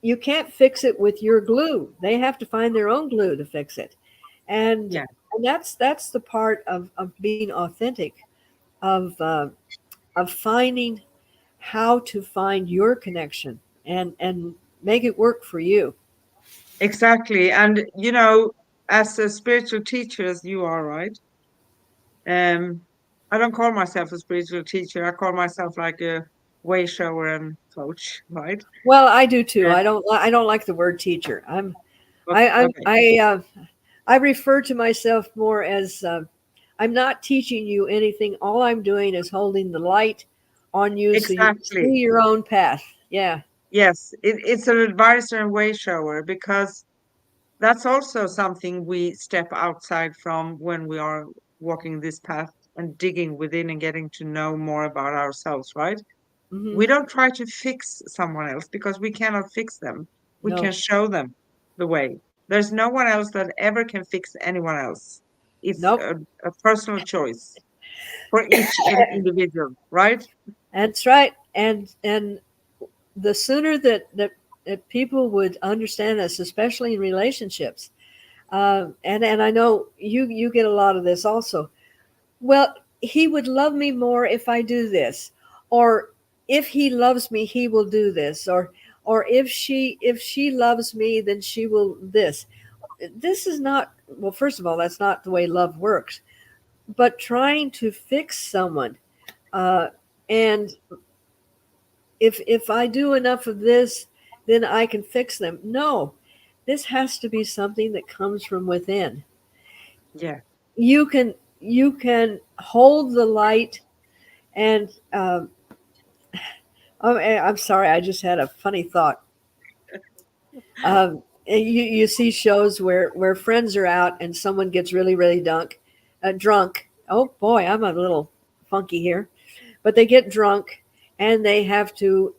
you can't fix it with your glue. They have to find their own glue to fix it. And Yeah. and that's the part of being authentic, of finding how to find your connection and make it work for you. Exactly. And as a spiritual teacher, as you are, right? Um, I don't call myself a spiritual teacher. I call myself like a way shower and coach, right? Well, I do too. Uh, I don't like the word teacher. okay. I'm Okay. I refer to myself more as, I'm not teaching you anything. All I'm doing is holding the light on you so you can Exactly. see your own path. Yeah. Yes. It's an advisor and way shower because that's also something we step outside from when we are walking this path and digging within and getting to know more about ourselves, right? Hmm. We don't try to fix someone else because we cannot fix them. We can No. show them the way. There's no one else that ever can fix anyone else. It's Nope. a personal choice for each individual, right? That's right. And the sooner that people would understand this, especially in relationships, and I know you get a lot of this also. Well, he would love me more if I do this, or if he loves me, he will do this, or if she loves me, then she will this. This is not, well, first of all, that's not the way love works. But trying to fix someone, uh, and if I do enough of this, then I can fix them. No, this has to be something that comes from within. Yeah. You can hold the light And oh, I'm sorry, I just had a funny thought. You see shows where friends are out and someone gets really drunk. Oh boy, I'm a little funky here, but they get drunk and they have to,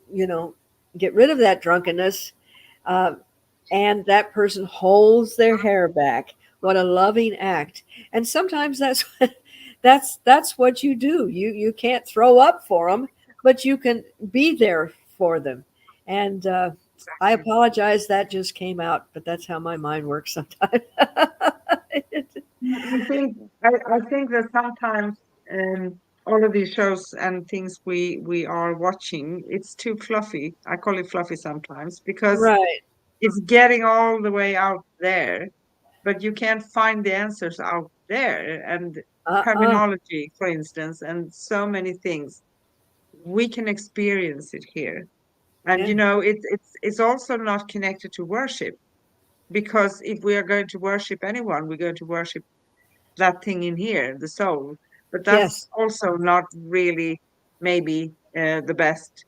get rid of that drunkenness. Uh, and that person holds their hair back. What a loving act! And sometimes that's what you do. You can't throw up for them, but you can be there for them. And I Exactly. apologize that just came out, but that's how my mind works sometimes. I think that sometimes all of these shows and things we are watching, it's too fluffy. I call it fluffy sometimes because Right. it's getting all the way out there, but you can't find the answers out there. And Uh-uh. terminology, for instance, and so many things, we can experience it here. And Yeah. it's also not connected to worship because if we are going to worship anyone, we're going to worship that thing in here, the soul. But that's Yes. also not really maybe the best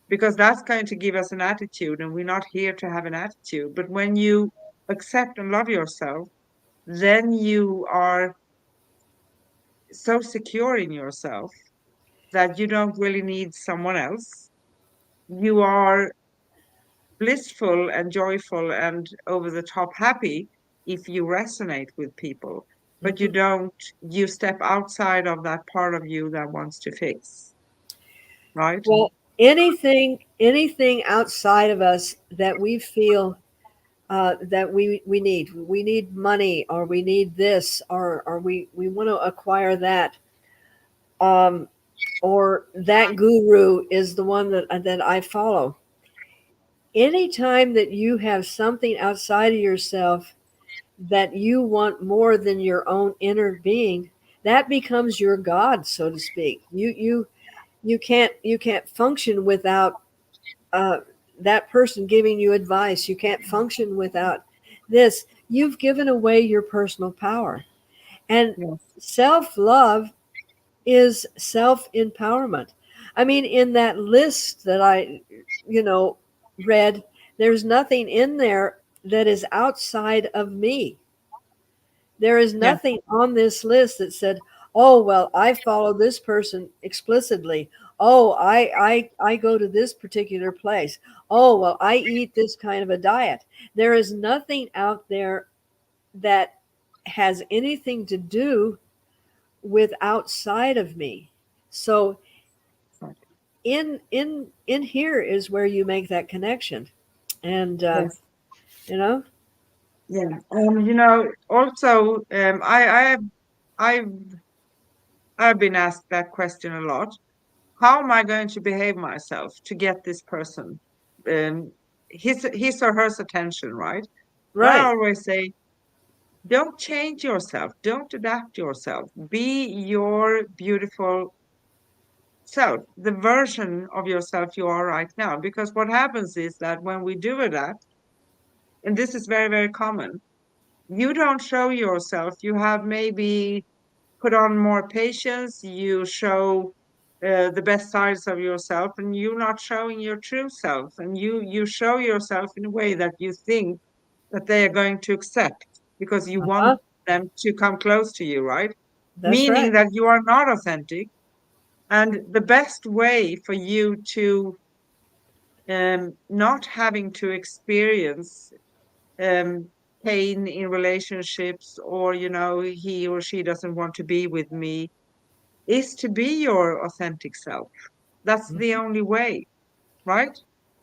because that's going to give us an attitude, and we're not here to have an attitude. But when you accept and love yourself, then you are so secure in yourself that you don't really need someone else. You are blissful and joyful and over the top happy if you resonate with people, but you Hmm. don't, you step outside of that part of you that wants to fix, right? Well, anything outside of us that we feel that we need. We need money, or we need this, or we want to acquire that. Um, or that guru is the one that I follow. Anytime that you have something outside of yourself that you want more than your own inner being, that becomes your God, so to speak. You can't function without uh, that person giving you advice. You can't function without this. You've given away your personal power. And Yes. self love is self empowerment. I mean, in that list that you know, read, there's nothing in there that is outside of me. There is Yes. nothing on this list that said, "Oh, well, I follow this person explicitly. Oh, I go to this particular place. Oh, well, I eat this kind of a diet." There is nothing out there that has anything to do with outside of me. So in here is where you make that connection, and Yes. you know, Yeah. Also, I've I've been asked that question a lot. How am I going to behave myself to get this person, um, his or her attention, right? And I right? always say, don't change yourself. Don't adapt yourself. Be your beautiful self, the version of yourself you are right now. Because what happens is that when we do adapt, and this is very, very common, you don't show yourself. You have maybe put on more patience. You show the best sides of yourself, and you're not showing your true self. And you show yourself in a way that you think that they are going to accept because you want Uh-huh. them to come close to you, right? That's Meaning right. that you are not authentic. And the best way for you to not having to experience um, pain in relationships, or, he or she doesn't want to be with me, is to be your authentic self. That's the Mhm. only way, right?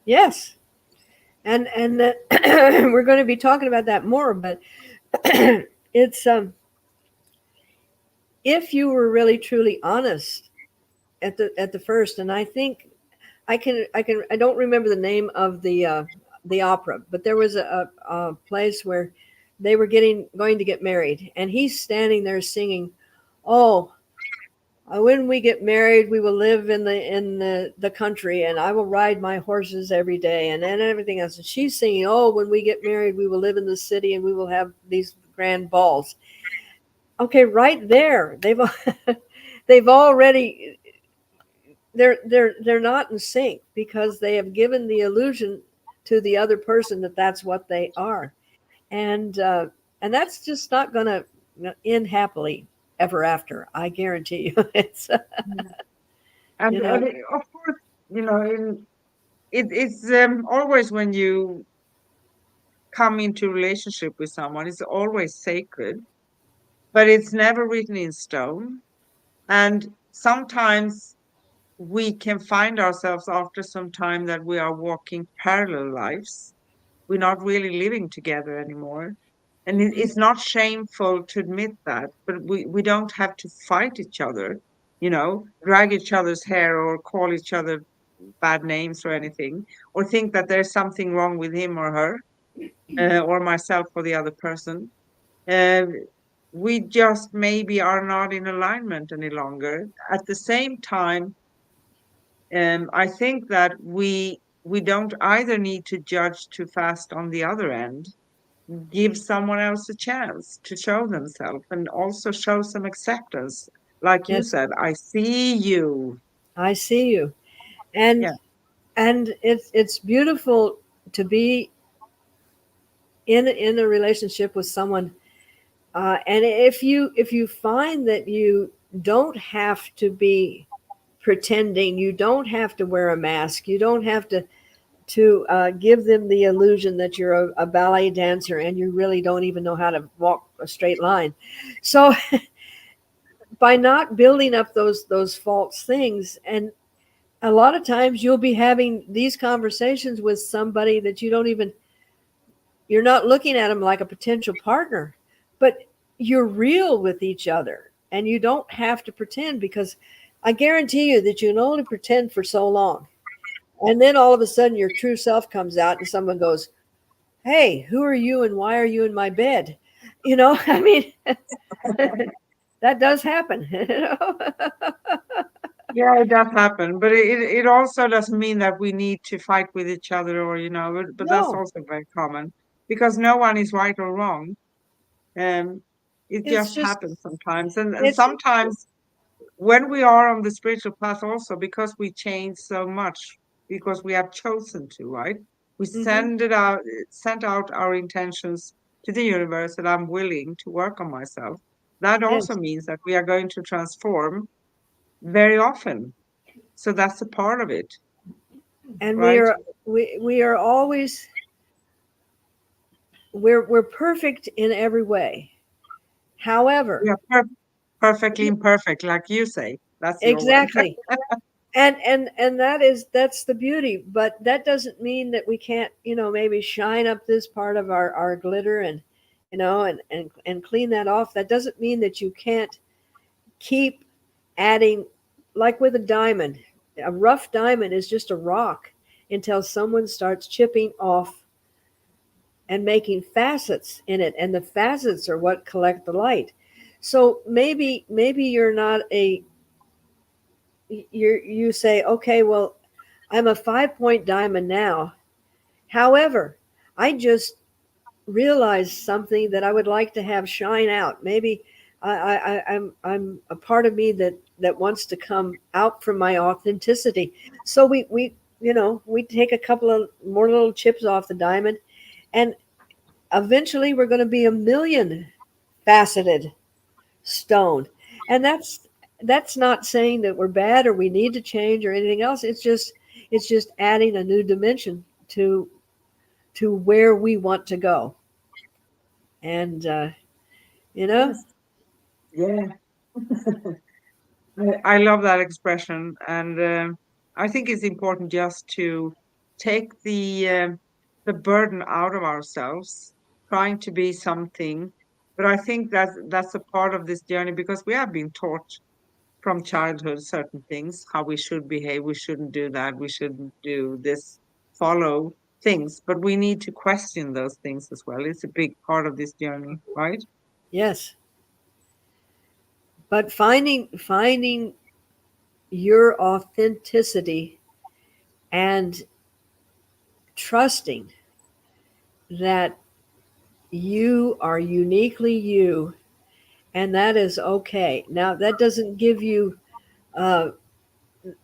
Yes, and we're going to be talking about that more. But it's if you were really truly honest at the first, and I think I don't remember the name of the opera, but there was a place where they were getting going to get married, and he's standing there singing, "Oh, when we get married, we will live in the country, and I will ride my horses every day, and everything else." And she's singing, "Oh, when we get married, we will live in the city, and we will have these grand balls." Okay, right there, they've they've already they're not in sync because they have given the illusion to the other person that that's what they are, and uh, and that's just not going to end happily ever after. I guarantee you. It's Yeah. you know And of course, it's always when you come into relationship with someone, it's always sacred, but it's never written in stone. And sometimes we can find ourselves after some time that we are walking parallel lives. We're not really living together anymore. And it's not shameful to admit that, but we don't have to fight each other, drag each other's hair or call each other bad names or anything, or think that there's something wrong with him or her, or myself or the other person. Uh, we just maybe are not in alignment any longer. At the same time, I think that we don't either need to judge too fast on the other end. Give someone else a chance to show themselves and also show some acceptance. Like you yes, said, I see you. I see you, and Yeah, it's beautiful to be in a relationship with someone. And if you find that you don't have to be pretending, you don't have to wear a mask, you don't have to give them the illusion that you're a ballet dancer and you really don't even know how to walk a straight line. So by not building up those false things, and a lot of times you'll be having these conversations with somebody that you don't even, you're not looking at them like a potential partner, but you're real with each other and you don't have to pretend, because I guarantee you that you can only pretend for so long. And then all of a sudden your true self comes out and someone goes, "Hey, who are you and why are you in my bed?" I mean, that does happen. yeah, it does happen, but it also doesn't mean that we need to fight with each other or but that's No, also very common because no one is right or wrong. Um, it it's just just, happens sometimes, and it's, sometimes when we are on the spiritual path also because we change so much because we have chosen to, right? We hmm sent out our intentions to the universe that I'm willing to work on myself. That also yes. means that we are going to transform very often. So that's a part of it, And right? we are always, we're perfect in every way. We However, are perfectly imperfect, like you say. That's your word. exactly. And that's the beauty, but that doesn't mean that we can't, maybe shine up this part of our glitter, and and clean that off. That doesn't mean that you can't keep adding, like with a diamond. A rough diamond is just a rock until someone starts chipping off and making facets in it, and the facets are what collect the light. So maybe you're not a, you say, okay, well, I'm a 5 point diamond now. However, I just realized something that I would like to have shine out. Maybe I'm a part of me that wants to come out from my authenticity. So we take a couple of more little chips off the diamond, and eventually we're going to be a million faceted stone. And that's not saying that we're bad or we need to change or anything else. It's just adding a new dimension to where we want to go. And you know Yes. Yeah. I love that expression, and I think it's important just to take the burden out of ourselves, trying to be something. But I think that's a part of this journey because we have been taught from childhood certain things, how we should behave, we shouldn't do that, we shouldn't do this, follow things. But we need to question those things as well. It's a big part of this journey, right? yes, but finding your authenticity and trusting that you are uniquely you, and that is okay. Now that doesn't give you uh,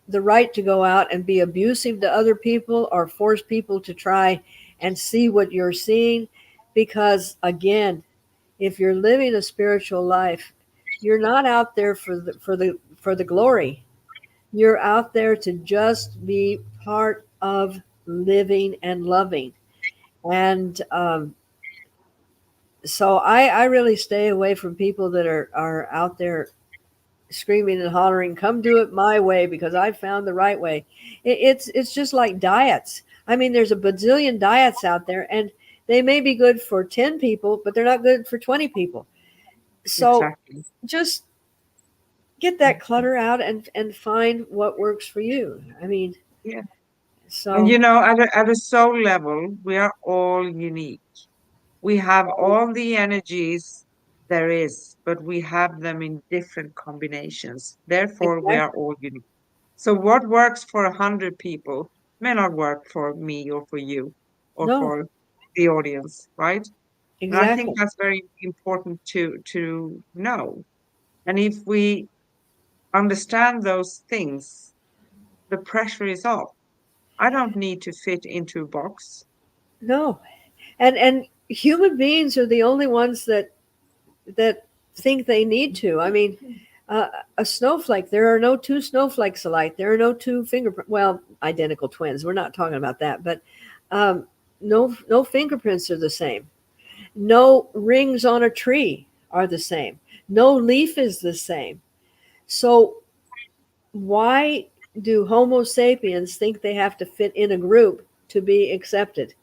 the right to go out and be abusive to other people or force people to try and see what you're seeing. Because again, if you're living a spiritual life, you're not out there for the glory. You're out there to just be part of living and loving. And so I really stay away from people that are out there screaming and hollering, "Come do it my way because I found the right way." It's just like diets. I mean, there's a bazillion diets out there, and they may be good for 10 people, but they're not good for 20 people. So Exactly. just get that clutter out and find what works for you. I mean, Yeah. And so you know, at a soul level, we are all unique. We have all the energies there is, but we have them in different combinations. Therefore, we are exactly. all unique. So what works for 100 people may not work for me or for you or No, for the audience, right? And I think exactly. that's very important to know. And if we understand those things, the pressure is off. I don't need to fit into a box. No. And human beings are the only ones that think they need to. I mean, a snowflake. There are no two snowflakes alike. There are no two fingerprint. Well, identical twins. We're not talking about that, but um, no fingerprints are the same. No rings on a tree are the same. No leaf is the same. So why do Homo sapiens think they have to fit in a group to be accepted?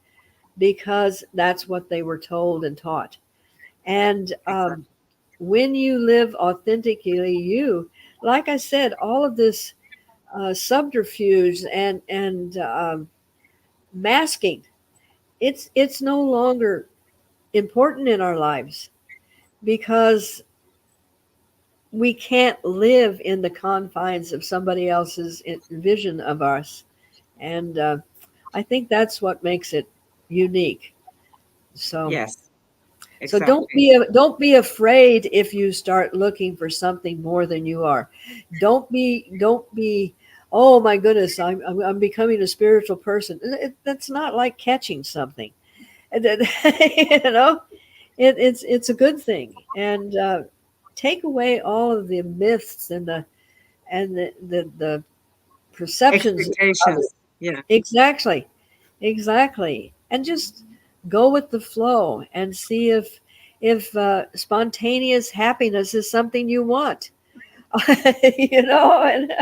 Because that's what they were told and taught. And Exactly. when you live authentically you, like I said, all of this subterfuge and masking, it's no longer important in our lives because we can't live in the confines of somebody else's vision of us. And I think that's what makes it unique. So Yes, so exactly. don't be afraid if you start looking for something more than you are. Don't be. Oh my goodness, I'm becoming a spiritual person. That's not like catching something. You know, it's a good thing. And take away all of the myths and the perceptions of it. Expectations. Yeah. Exactly, exactly, and just go with the flow and see if spontaneous happiness is something you want. And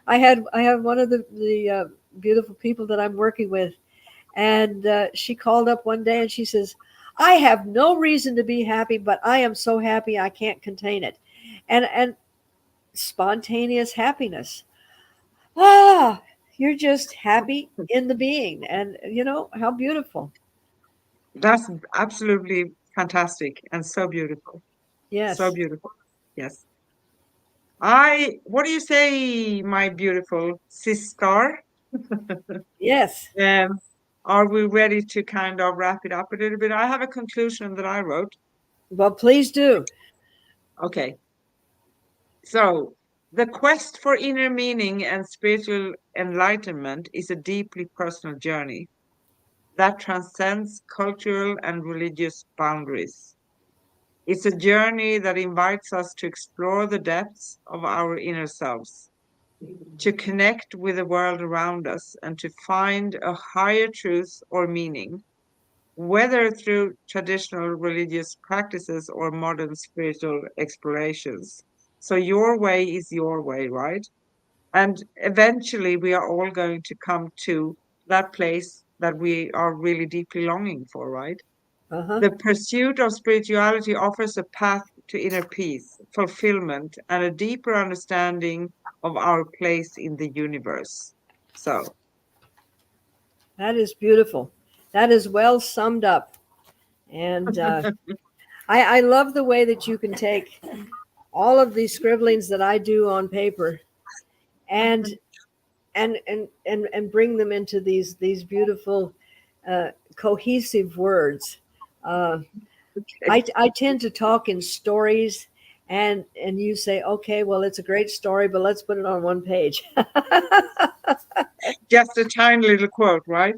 I have one of the beautiful people that I'm working with, and she called up one day and she says, "I have no reason to be happy, but I am so happy I can't contain it," and spontaneous happiness. Ah, you're just happy in the being, and how beautiful. That's absolutely fantastic and so beautiful. So Yes, beautiful. Yes. What do you say, my beautiful sister? yes. Um, are we ready to kind of wrap it up a little bit? I have a conclusion that I wrote. Well, please do. Okay. So, the quest for inner meaning and spiritual enlightenment is a deeply personal journey that transcends cultural and religious boundaries. It's a journey that invites us to explore the depths of our inner selves, to connect with the world around us, and to find a higher truth or meaning, whether through traditional religious practices or modern spiritual explorations. So, your way is your way, right? And eventually, we are all going to come to that place that we are really deeply longing for, right? Uh-huh. The pursuit of spirituality offers a path to inner peace, fulfillment, and a deeper understanding of our place in the universe. So, That is beautiful. That is well summed up. And I love the way that you can take all of these scribblings that I do on paper and and bring them into these beautiful cohesive words. Uh, I tend to talk in stories, and you say, okay, well, it's a great story, but let's put it on one page. Just a tiny little quote, right?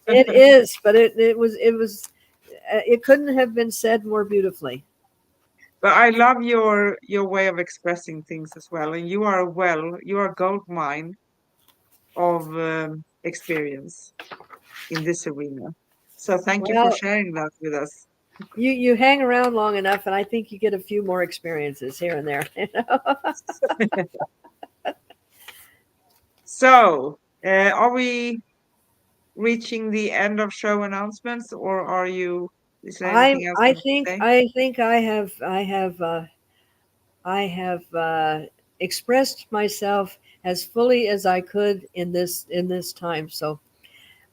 It is, but it couldn't have been said more beautifully. But I love your way of expressing things as well, and you are a gold mine of experience in this arena. So thank you for Well, sharing that with us. you hang around long enough, and I think you get a few more experiences here and there. So, are we reaching the end of show announcements, or are you? Is there anything else you want to say? I think I have expressed myself as fully as I could in this time. So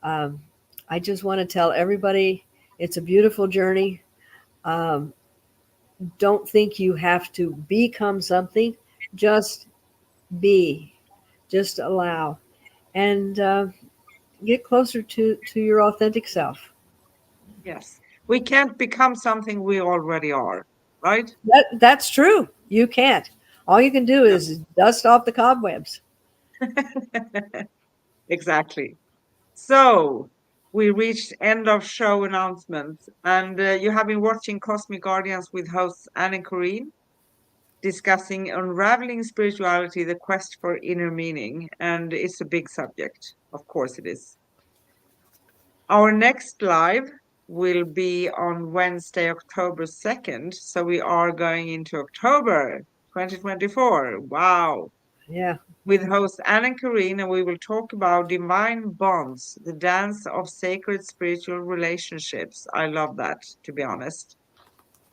um, I just want to tell everybody it's a beautiful journey. Um, don't think you have to become something. Just be. Just allow, and get closer to your authentic self. Yes, we can't become something we already are, right? That's true. You can't. All you can do No. is dust off the cobwebs. Exactly. So we reached end of show announcements, and you have been watching Cosmic Guardians with hosts Anne and Corrine, discussing unraveling spirituality, the quest for inner meaning, and it's a big subject. Of course, it is. Our next live will be on Wednesday, October 2nd. So we are going into October 2024. Wow. Yeah. With host Anne and Karine, and we will talk about divine bonds, the dance of sacred spiritual relationships. I love that, to be honest.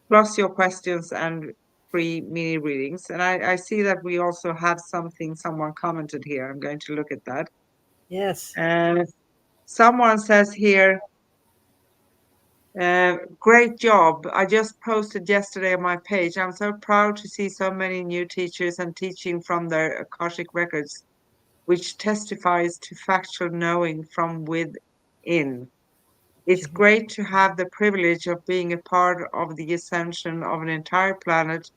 Plus your questions and free mini readings. And I see that we also have something someone commented here. I'm going to look at that. Yes. And someone says here, great job. I just posted yesterday on my page. I'm so proud to see so many new teachers and teaching from their Akashic records, which testifies to factual knowing from within. It's great to have the privilege of being a part of the ascension of an entire planet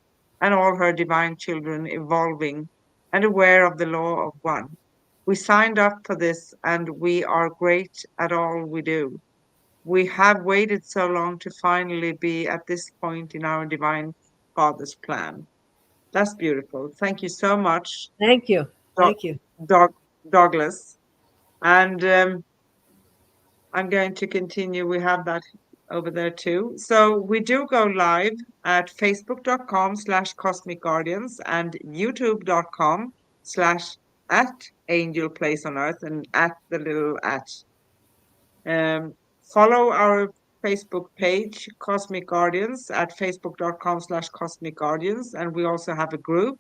and all her divine children evolving and aware of the law of one. We signed up for this and we are great at all we do. We have waited so long to finally be at this point in our divine Father's plan. That's beautiful. Thank you so much, Thank you. Doc, Thank you. Doc, Douglas. And I'm going to continue. We have that over there too. So we do go live at facebook.com/cosmic guardians and youtube.com/ at angel place on earth and at the little at. Um, Follow our Facebook page, Cosmic Guardians, at facebook.com/cosmic guardians. And we also have a group.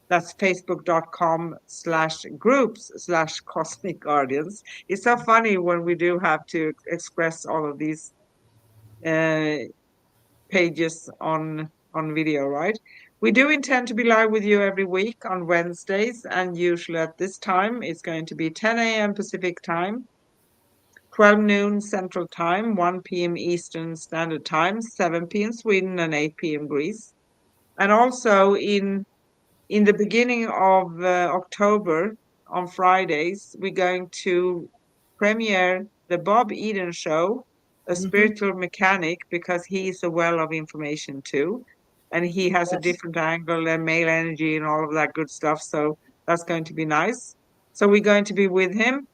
That's facebook.com/groups/cosmic guardians. It's so funny when we do have to express all of these uh, pages on video, right? We do intend to be live with you every week on Wednesdays, and usually at this time it's going to be 10 a.m. Pacific time, 12 noon Central Time, 1 p.m. Eastern Standard Time, 7 p.m. Sweden, and 8 p.m. Greece. And also in the beginning of October on Fridays, we're going to premiere the Bob Eden Show, a Hmm. spiritual mechanic, because he's a well of information too. And he has a Yes. different angle and male energy and all of that good stuff. So that's going to be nice. So we're going to be with him.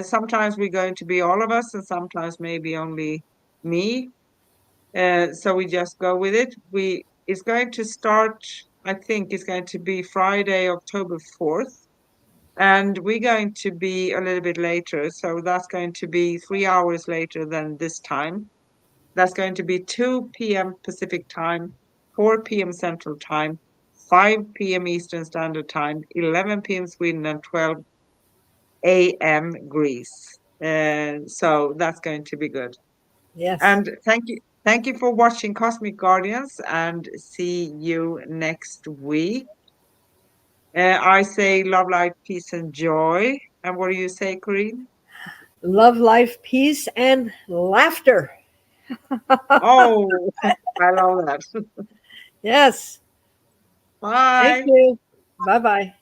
Sometimes we're going to be all of us, and sometimes maybe only me. So we just go with it. It's going to start, I think it's going to be Friday, October 4th, and we're going to be a little bit later. So that's going to be 3 hours later than this time. That's going to be 2 p.m. Pacific time, 4 p.m. Central time, 5 p.m. Eastern Standard Time, 11 p.m. Sweden, and 12 a.m. Greece. So that's going to be good. Yes. And thank you. Thank you for watching Cosmic Guardians and see you next week. I say love, light, peace, and joy. And what do you say, Corinne? Love, life, peace, and laughter. Oh, I love that. Yes. Thank Bye. you. Bye bye.